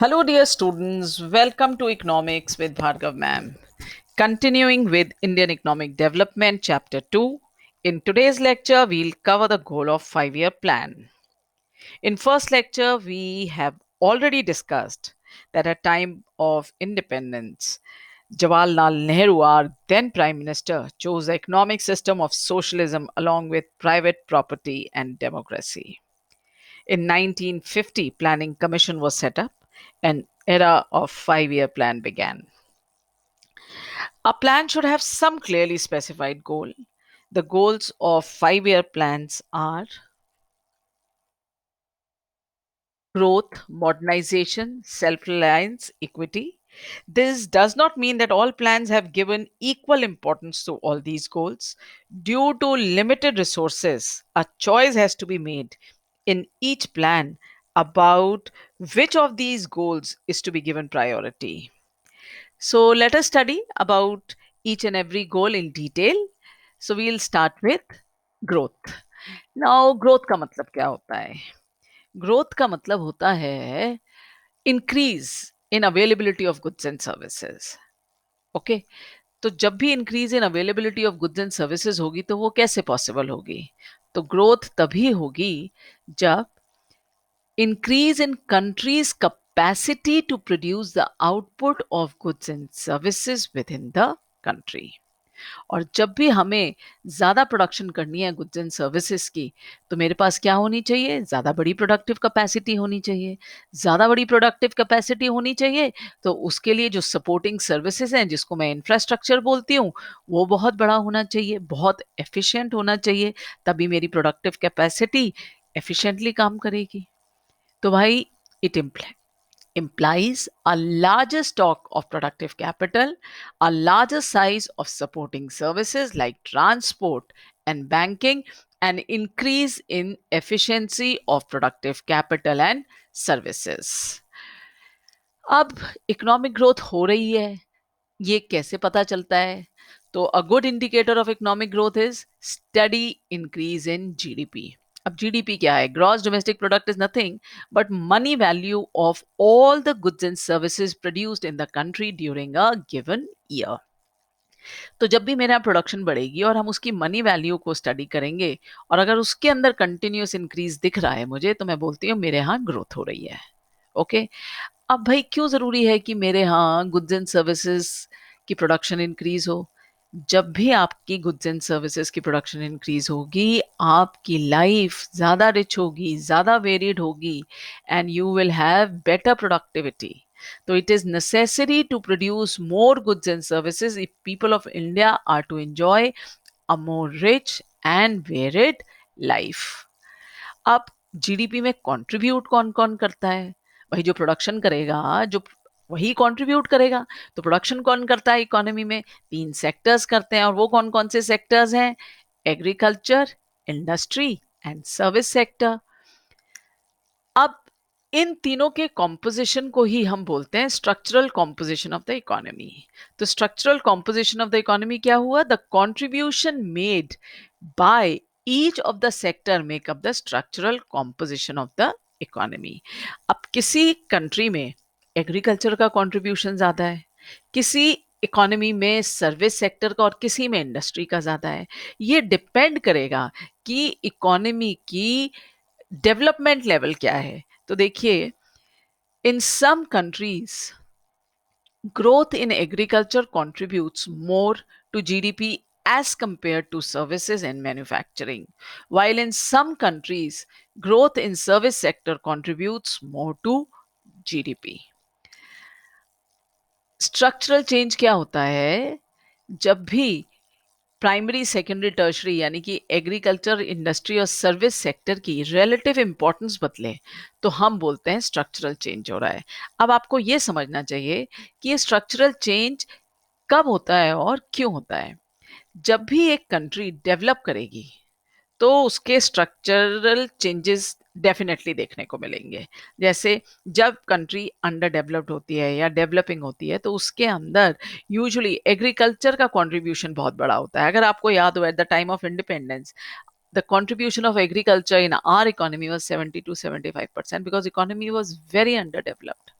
Hello, dear students. Welcome to Economics with Bhargav Ma'am. Continuing with Indian Economic Development, Chapter 2. In today's lecture, we'll cover the goal of 5-year plan. In first lecture, we have already discussed that at time of independence, Jawaharlal Nehru, our then Prime Minister, chose the economic system of socialism along with private property and democracy. In 1950, Planning Commission was set up. An era of 5-year plan began. A plan should have some clearly specified goal. The goals of 5-year plans are growth, modernization, self reliance, equity. This does not mean that all plans have given equal importance to all these goals. Due to limited resources, a choice has to be made in each plan about which of these goals is to be given priority. So let us study about each and every goal in detail. So we'll start with growth. Now growth का मतलब क्या होता है? Growth का मतलब होता है increase in availability of goods and services. Okay, तो जब भी increase in availability of goods and services होगी तो वो कैसे पॉसिबल होगी? तो ग्रोथ तभी होगी जब increase in countries capacity to produce the output of goods and services within the country. और जब भी हमें ज़्यादा प्रोडक्शन करनी है गुड्स एंड सर्विसेज की, तो मेरे पास क्या होनी चाहिए? ज़्यादा बड़ी प्रोडक्टिव कैपेसिटी होनी चाहिए. ज़्यादा बड़ी प्रोडक्टिव कैपेसिटी होनी चाहिए, तो उसके लिए जो सपोर्टिंग सर्विसेज हैं, जिसको मैं इंफ्रास्ट्रक्चर बोलती हूँ, वो बहुत बड़ा होना चाहिए, बहुत एफिशिएंट होना चाहिए. तभी मेरी प्रोडक्टिव कैपेसिटी एफिशिएंटली काम करेगी. तो भाई it implies a larger stock of productive capital, a larger size of supporting services like transport and banking, an increase in efficiency of productive capital and services. अब economic growth हो रही है, ये कैसे पता चलता है? तो a good indicator of economic growth is study increase in GDP. अब जीडीपी क्या है? Gross domestic product is nothing but money value of all the goods and services produced in the country during a given year. तो जब भी मेरे यहाँ production बढ़ेगी और हम उसकी मनी वैल्यू को स्टडी करेंगे, और अगर उसके अंदर कंटिन्यूस इंक्रीज दिख रहा है मुझे, तो मैं बोलती हूँ मेरे यहाँ ग्रोथ हो रही है. ओके, अब भाई क्यों ज़रूरी है कि मेरे यहाँ गुड्स एंड सर्विसेज की प्रोडक्शन इंक्रीज हो? जब भी आपकी गुड्स एंड सर्विसेज की प्रोडक्शन इंक्रीज होगी, आपकी लाइफ ज़्यादा रिच होगी, ज़्यादा वेरिड होगी, and you will have better productivity. So it is necessary to produce more goods and services if people of India are to enjoy a more rich and varied life. अब GDP में contribute कौन कौन करता है? वही जो production करेगा, जो वही कंट्रीब्यूट करेगा. तो प्रोडक्शन कौन करता है इकोनॉमी में? 3 सेक्टर्स करते हैं, और वो कौन कौन से सेक्टर्स हैं? Agriculture, industry and service sector. अब इन तीनों के कॉम्पोजिशन को ही हम बोलते हैं structural composition of the economy. तो structural composition of the economy क्या हुआ? The contribution made by each of the sector make up the structural composition of the economy. अब किसी कंट्री में एग्रीकल्चर का कॉन्ट्रीब्यूशन ज़्यादा है, किसी इकोनॉमी में सर्विस सेक्टर का, और किसी में इंडस्ट्री का ज़्यादा है. ये डिपेंड करेगा कि इकोनॉमी की डेवलपमेंट लेवल क्या है. तो देखिए, in some countries growth in agriculture contributes more to GDP as compared to services and manufacturing, while in some countries growth in service sector contributes more to GDP. Structural change क्या होता है? जब भी primary, secondary, tertiary यानी कि agriculture, industry और service sector की relative importance बदले, तो हम बोलते हैं स्ट्रक्चरल चेंज हो रहा है. अब आपको ये समझना चाहिए कि ये स्ट्रक्चरल चेंज कब होता है और क्यों होता है. जब भी एक कंट्री डेवलप करेगी, तो उसके स्ट्रक्चरल चेंजेस डेफिनेटली देखने को मिलेंगे. जैसे जब कंट्री अंडर डेवलप्ड होती है या डेवलपिंग होती है, तो उसके अंदर यूजुअली एग्रीकल्चर का कंट्रीब्यूशन बहुत बड़ा होता है. अगर आपको याद हो, eight the time of independence the contribution of agriculture in our economy was 70 to 75% because economy was very underdeveloped.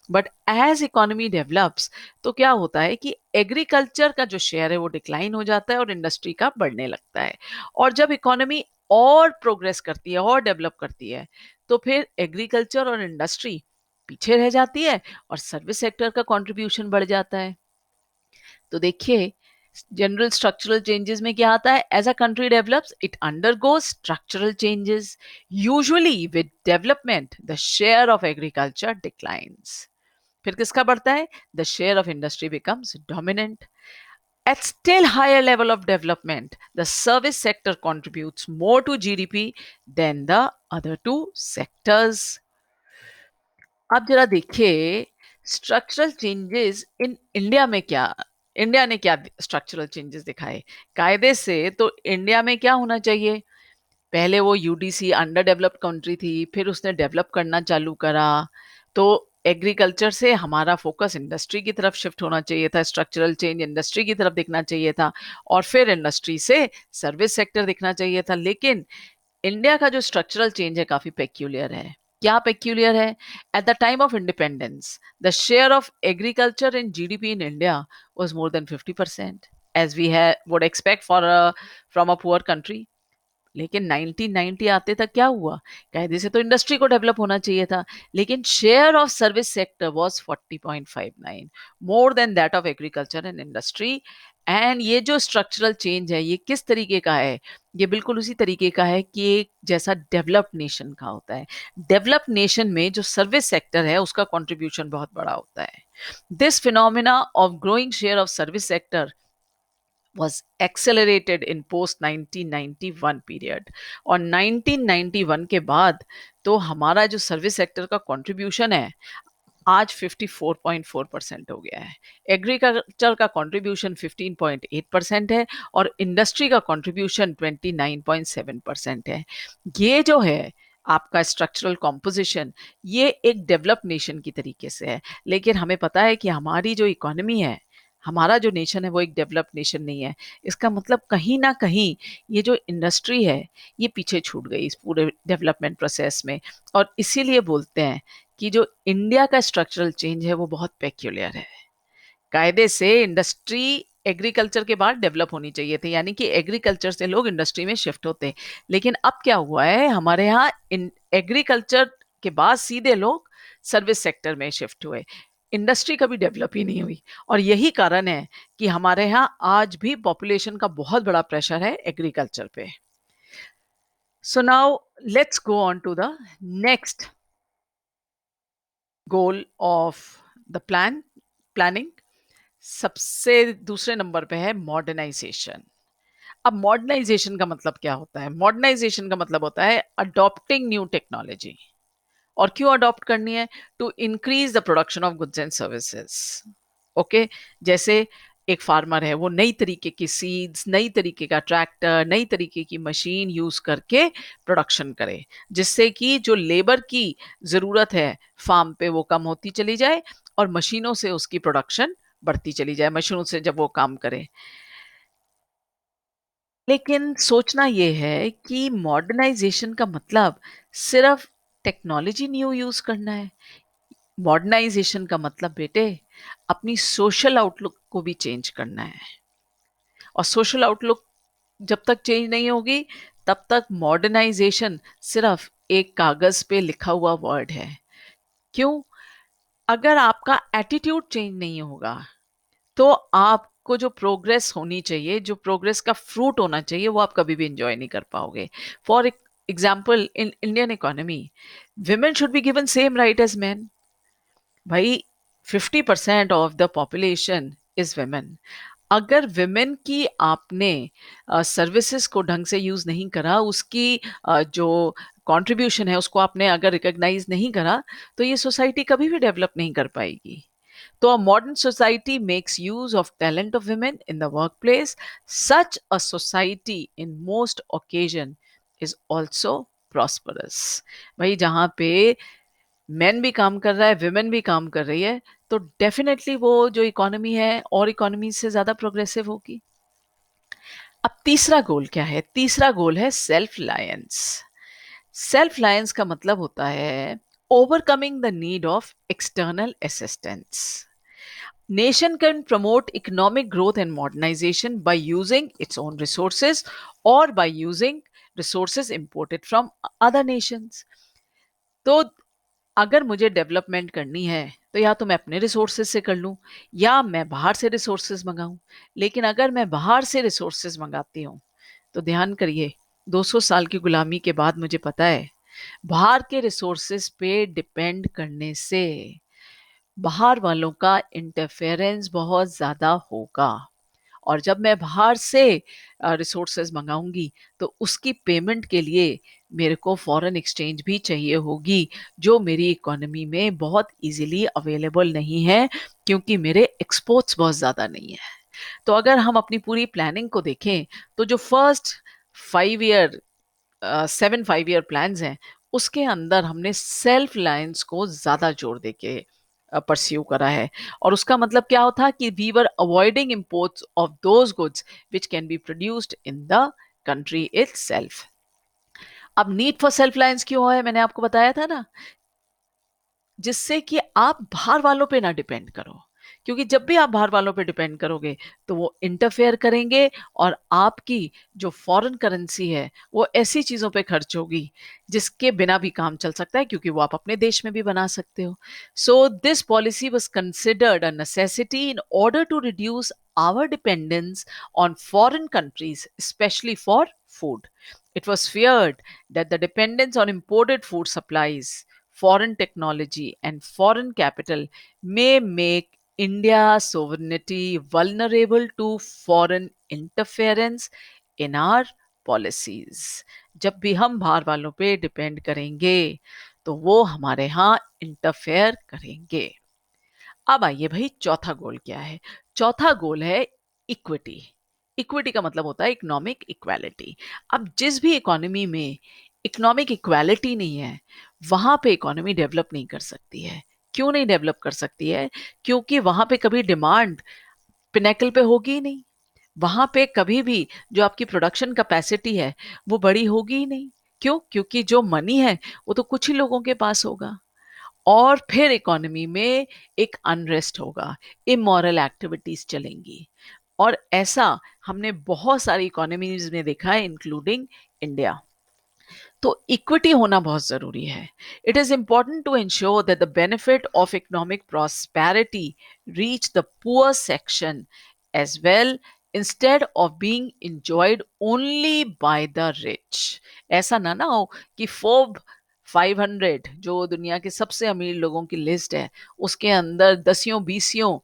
But as economy develops तो क्या होता है कि एग्रीकल्चर का जो शेयर है वो डिक्लाइन हो जाता है और इंडस्ट्री का बढ़ने लगता है। और जब इकोनॉमी और प्रोग्रेस करती है और डेवलप करती है तो फिर एग्रीकल्चर और इंडस्ट्री पीछे रह जाती है और सर्विस सेक्टर का कंट्रीब्यूशन बढ़ जाता है। तो देखिए, जनरल स्ट्रक्चरल चेंजेस में क्या आता है, as a country develops it undergoes structural changes, usually with development the share of agriculture declines. फिर किसका बढ़ता है, the share of industry becomes dominant. At still higher level of development, the service sector contributes more to GDP than the other two sectors. आप जरा देखिए structural changes in India में क्या, India ने क्या स्ट्रक्चरल चेंजेस दिखाए। कायदे से तो इंडिया में क्या होना चाहिए, पहले वो यूडीसी अंडर डेवलप्ड कंट्री थी, फिर उसने डेवलप करना चालू करा, तो एग्रीकल्चर से हमारा फोकस इंडस्ट्री की तरफ शिफ्ट होना चाहिए था, स्ट्रक्चरल चेंज इंडस्ट्री की तरफ दिखना चाहिए था, और फिर इंडस्ट्री से सर्विस सेक्टर दिखना चाहिए था। लेकिन इंडिया का जो स्ट्रक्चरल चेंज है काफी पेक्यूलियर है। क्या पेक्यूलियर है, at the time of independence the share of agriculture in GDP in India was more than 50%, as we है would expect for from a poor country. लेकिन 1990 आते तक क्या हुआ, कायदे से तो इंडस्ट्री को डेवलप होना चाहिए था, लेकिन share of service sector was 40.59, more than that of agriculture and industry. And ये जो स्ट्रक्चरल चेंज है ये किस तरीके का है, ये बिल्कुल उसी तरीके का है कि एक जैसा डेवलप्ड नेशन का होता है। डेवलप्ड नेशन में जो सर्विस सेक्टर है उसका कंट्रीब्यूशन बहुत बड़ा होता है। This phenomena of growing share of service sector was accelerated in post 1991 period. और 1991 के बाद तो हमारा जो सर्विस सेक्टर का कंट्रीब्यूशन है आज 54.4% हो गया है, एग्रीकल्चर का कंट्रीब्यूशन 15.8% है, और इंडस्ट्री का कंट्रीब्यूशन 29.7% है। ये जो है आपका स्ट्रक्चरल कॉम्पोजिशन, ये एक डेवलप्ड नेशन की तरीके से है। लेकिन हमें पता है कि हमारी जो इकोनॉमी है, हमारा जो नेशन है वो एक डेवलप्ड नेशन नहीं है। इसका मतलब कहीं ना कहीं ये जो इंडस्ट्री है ये पीछे छूट गई इस पूरे डेवलपमेंट प्रोसेस में। और इसीलिए बोलते हैं कि जो इंडिया का स्ट्रक्चरल चेंज है वो बहुत पेक्यूलियर है। कायदे से इंडस्ट्री एग्रीकल्चर के बाद डेवलप होनी चाहिए थी, यानी कि एग्रीकल्चर से लोग इंडस्ट्री में शिफ्ट होते। लेकिन अब क्या हुआ है, हमारे यहाँ एग्रीकल्चर के बाद सीधे लोग सर्विस सेक्टर में शिफ्ट हुए, इंडस्ट्री कभी डेवलप ही नहीं हुई। और यही कारण है कि हमारे यहाँ आज भी पॉपुलेशन का बहुत बड़ा प्रेशर है एग्रीकल्चर पे। So now let's go on to the next goal of the planning. सबसे दूसरे नंबर पे है मॉडर्नाइजेशन। अब मॉडर्नाइजेशन का मतलब क्या होता है, मॉडर्नाइजेशन का मतलब होता है अडॉप्टिंग न्यू टेक्नोलॉजी। और क्यों अडॉप्ट करनी है, to increase the production of goods and services. Okay, जैसे एक फार्मर है वो नई तरीके की सीड्स, नई तरीके का ट्रैक्टर, नई तरीके की मशीन यूज करके प्रोडक्शन करे, जिससे कि जो लेबर की जरूरत है फार्म पे वो कम होती चली जाए और मशीनों से उसकी प्रोडक्शन बढ़ती चली जाए, मशीनों से जब वो काम करे। लेकिन सोचना ये है कि मॉडर्नाइजेशन का मतलब सिर्फ टेक्नोलॉजी न्यू यूज करना है। मॉडर्नाइजेशन का मतलब बेटे अपनी सोशल आउटलुक को भी चेंज करना है। और सोशल आउटलुक जब तक चेंज नहीं होगी तब तक मॉडर्नाइजेशन सिर्फ एक कागज पे लिखा हुआ वर्ड है। क्यों, अगर आपका एटीट्यूड चेंज नहीं होगा तो आपको जो प्रोग्रेस होनी चाहिए, जो प्रोग्रेस का फ्रूट होना चाहिए, वो आप कभी भी इंजॉय नहीं कर पाओगे। For example, in Indian economy women should be given same right as men। भाई 50% of the population is women। अगर विमेन की आपने सर्विसेज को ढंग से यूज नहीं करा, उसकी जो कंट्रीब्यूशन है उसको आपने अगर रिकॉग्नाइज नहीं करा, तो ये सोसाइटी कभी भी डेवलप नहीं कर पाएगी। तो a modern society makes use of talent of women in the workplace. Such a society in most occasion is also prosperous। भाई जहाँ पे मेन भी काम कर रहा है, विमेन भी काम कर रही है, तो डेफिनेटली वो जो इकोनॉमी है और इकोनॉमी से ज्यादा प्रोग्रेसिव होगी। अब तीसरा गोल क्या है, तीसरा गोल है सेल्फ रिलायंस। सेल्फ रिलायंस का मतलब होता है Overcoming the need of external assistance. Nation can promote economic growth and modernization by using its own resources or by using resources imported from other nations. तो अगर मुझे डेवलपमेंट करनी है तो या तो मैं अपने रिसोर्सेज से कर लूं या मैं बाहर से रिसोर्सेज मंगाऊं। लेकिन अगर मैं बाहर से रिसोर्सेज मंगाती हूं तो ध्यान करिए, 200 साल की गुलामी के बाद मुझे पता है बाहर के रिसोर्सेज पे डिपेंड करने से बाहर वालों का इंटरफेरेंस बहुत ज़्यादा होगा। और जब मैं बाहर से रिसोर्सेज मंगाऊंगी तो उसकी पेमेंट के लिए मेरे को फॉरेन एक्सचेंज भी चाहिए होगी, जो मेरी इकोनॉमी में बहुत इजीली अवेलेबल नहीं है क्योंकि मेरे एक्सपोर्ट्स बहुत ज़्यादा नहीं है। तो अगर हम अपनी पूरी प्लानिंग को देखें तो जो फर्स्ट 5 ईयर 7 5 ईयर प्लान्स हैं उसके अंदर हमने सेल्फ रिलायंस को ज़्यादा जोर दे के परस्यू करा है। और उसका मतलब क्या होता कि we were avoiding imports of those goods which can be produced in the country itself. अब नीड फॉर सेल्फ रिलायंस क्यों है, मैंने आपको बताया था ना, जिससे कि आप बाहर वालों पे ना डिपेंड करो। क्योंकि जब भी आप बाहर वालों पे डिपेंड करोगे तो वो इंटरफेयर करेंगे और आपकी जो फॉरेन करेंसी है वो ऐसी चीज़ों पे खर्च होगी जिसके बिना भी काम चल सकता है, क्योंकि वो आप अपने देश में भी बना सकते हो। So this policy was considered a necessity in order to reduce our dependence on foreign countries, especially for food. It was feared that the dependence on imported food supplies, foreign technology, and foreign capital may make India's sovereignty vulnerable to foreign interference in our policies. जब भी हम बाहर वालों पे depend करेंगे तो वो हमारे यहाँ इंटरफेयर करेंगे। अब आइए भाई, चौथा गोल क्या है? चौथा गोल है इक्विटी। इक्विटी का मतलब होता है इकोनॉमिक इक्वालिटी। अब जिस भी इकोनॉमी में इकोनॉमिक इक्वालिटी नहीं है वहां पे इकोनॉमी डेवलप नहीं कर सकती है। क्यों नहीं डेवलप कर सकती है? क्योंकि वहां पे कभी डिमांड पिनेकल पे होगी ही नहीं। वहां पे कभी भी जो आपकी प्रोडक्शन कैपेसिटी है वो बड़ी होगी ही नहीं। क्यों? क्योंकि जो मनी है वो तो कुछ ही लोगों के पास होगा। और फिर इकोनॉमी में एक अनरेस्ट होगा, इमोरल एक्टिविटीज चलेंगी। और ऐसा हमने बहुत सारी इकोनॉमीज में देखा है, इंक्लूडिंग इंडिया। तो इक्विटी होना बहुत जरूरी है। It is important to ensure that the benefit of economic prosperity reach the poor section as well, instead of being enjoyed only by the rich. ऐसा ना हो कि फोर्ब 500 जो दुनिया के सबसे अमीर लोगों की लिस्ट है उसके अंदर दसियों बीसियों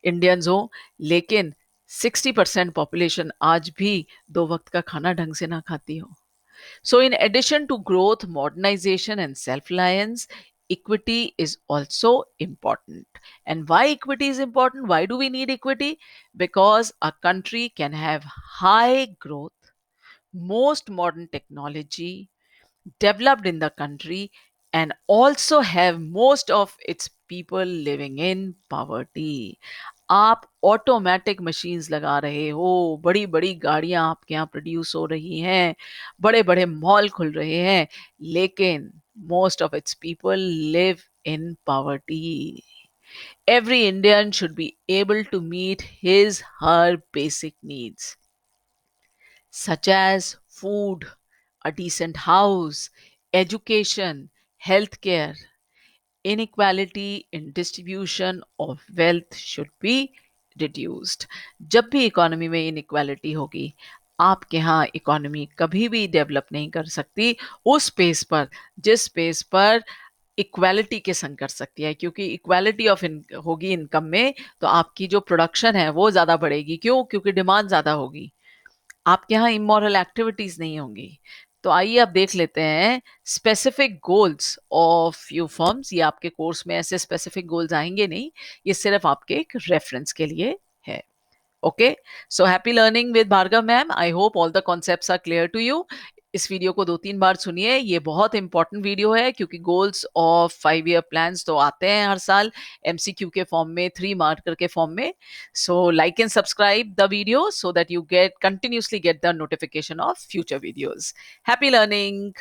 इंडियंस हो, लेकिन 60% पॉपुलेशन आज भी 2 वक्त का खाना ढंग से ना खाती हो। So, in addition to growth, modernization, and self reliance, equity is also important. And why equity is important? Why do we need equity? Because a country can have high growth, most modern technology, developed in the country, and also have most of its people living in poverty. आप automatic machines लगा रहे हो, बड़ी बड़ी गाड़ियां आपके यहाँ produce हो रही हैं, बड़े बड़े मॉल खुल रहे हैं, लेकिन most of its people live in poverty. Every Indian should be able to meet his her basic needs such as food, a decent house, education, healthcare. Inequality in distribution of wealth should be reduced. जब भी economy में inequality होगी आपके यहाँ economy कभी भी develop नहीं कर सकती उस स्पेस पर जिस स्पेस पर इक्वालिटी के संग कर सकती है। क्योंकि इक्वालिटी ऑफ होगी इनकम में तो आपकी जो प्रोडक्शन है वो ज़्यादा बढ़ेगी। क्यों? क्योंकि डिमांड ज़्यादा होगी, आपके यहाँ इमोरल एक्टिविटीज नहीं होंगी। तो आइए अब देख लेते हैं specific goals of few firms. ये आपके कोर्स में ऐसे स्पेसिफिक गोल्स आएंगे नहीं, ये सिर्फ आपके एक रेफरेंस के लिए है। Okay, so happy learning with Bhargav ma'am. I hope all the concepts are clear to you. इस वीडियो को 2 3 बार सुनिए, ये बहुत इंपॉर्टेंट वीडियो है क्योंकि गोल्स ऑफ 5 ईयर प्लान्स तो आते हैं हर साल एमसीक्यू के फॉर्म में, 3 मार्कर के फॉर्म में। So like and subscribe the video so that you get continuously get the notification of future videos. Happy learning.